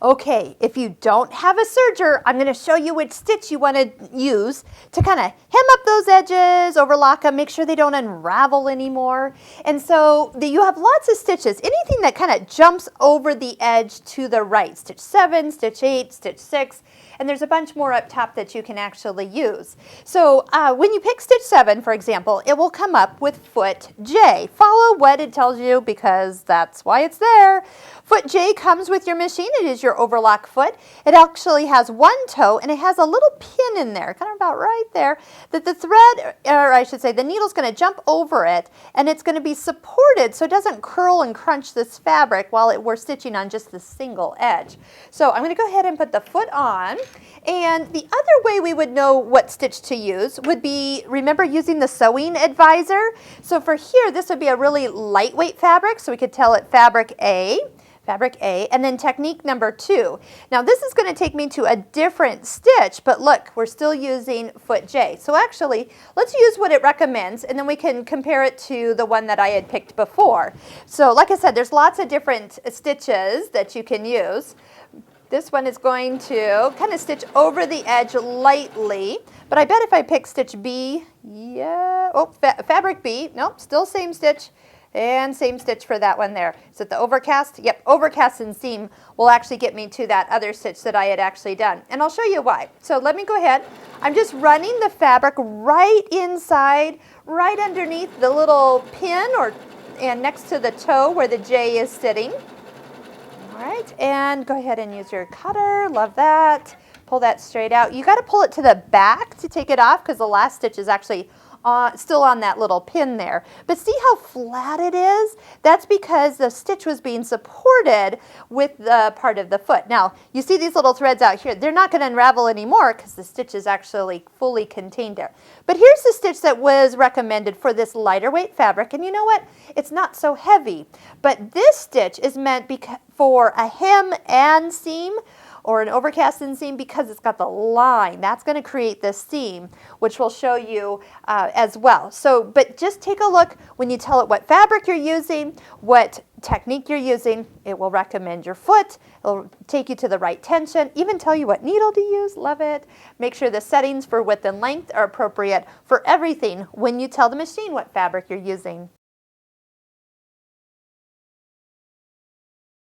Okay, if you don't have a serger, I'm going to show you which stitch you want to use to kind of hem up those edges, overlock them, make sure they don't unravel anymore. And so you have lots of stitches. Anything that kind of jumps over the edge to the right. Stitch 7, stitch 8, stitch 6, and there's a bunch more up top that you can actually use. So when you pick stitch 7, for example, it will come up with foot J. Follow what it tells you because that's why it's there. Foot J comes with your machine. It is your overlock foot. It actually has one toe and it has a little pin in there, kind of about right there, that the thread, or I should say the needle's going to jump over it and it's going to be supported so it doesn't curl and crunch this fabric while we're stitching on just the single edge. So I'm going to go ahead and put the foot on. And the other way we would know what stitch to use would be, remember using the sewing advisor? So for here, this would be a really lightweight fabric, so we could tell it fabric A, and then technique number 2. Now this is going to take me to a different stitch, but look, we're still using foot J. So actually, let's use what it recommends, and then we can compare it to the one that I had picked before. So like I said, there's lots of different stitches that you can use. This one is going to kind of stitch over the edge lightly, but I bet if I pick stitch B, fabric B, nope, still same stitch, and same stitch for that one there. Is it the overcast? Yep, overcast and seam will actually get me to that other stitch that I had actually done. And I'll show you why. So let me go ahead. I'm just running the fabric right inside, right underneath the little pin and next to the toe where the J is sitting. All right, and go ahead and use your cutter. Love that. Pull that straight out. You got to pull it to the back to take it off because the last stitch is actually still on that little pin there. But see how flat it is? That's because the stitch was being supported with the part of the foot. Now, you see these little threads out here. They're not going to unravel anymore because the stitch is actually fully contained there. But here's the stitch that was recommended for this lighter weight fabric. And you know what? It's not so heavy. But this stitch is meant for a hem and seam, or an overcast and seam, because it's got the line. That's going to create this seam, which we'll show you as well. So, but just take a look when you tell it what fabric you're using, what technique you're using. It will recommend your foot. It'll take you to the right tension, even tell you what needle to use. Love it. Make sure the settings for width and length are appropriate for everything when you tell the machine what fabric you're using.